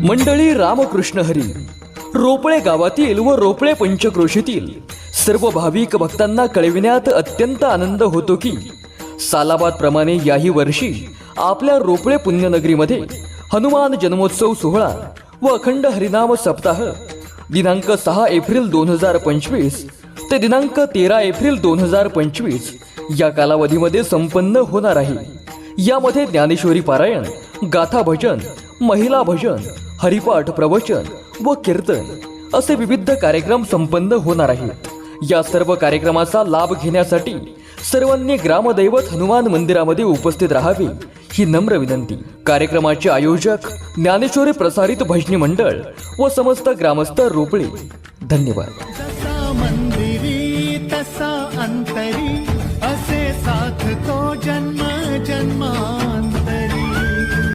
मंडळी रामकृष्ण हरी रोपळे गावातील व रोपळे पंचक्रोशीतील सर्व भाविक भक्तांना कळविण्यात अत्यंत आनंद होतो की सालाबाद प्रमाणे याही वर्षी आपल्या रोपळे पुण्यनगरीमध्ये हनुमान जन्मोत्सव सोहळा व अखंड हरिनाम सप्ताह दिनांक 6 एप्रिल 2025 ते दिनांक 13 एप्रिल 2025 या कालावधीमध्ये संपन्न होणार आहे। यामध्ये ज्ञानेश्वरी पारायण, गाथा भजन, महिला भजन, हरिपाठ, प्रवचन व कीर्तन असे विविध कार्यक्रम संपन्न होणार आहेत। या सर्व कार्यक्रमाचा लाभ घेण्यासाठी सर्वांनी ग्रामदैवत हनुमान मंदिरामध्ये उपस्थित राहावे ही नम्र विनंती। कार्यक्रमाचे आयोजक ज्ञानेश्वरी प्रसारित भजनी मंडळ व समस्त ग्रामस्थ रोपळे। धन्यवाद। जसा मंदिरी तसा अंतरी असे साथ तो जन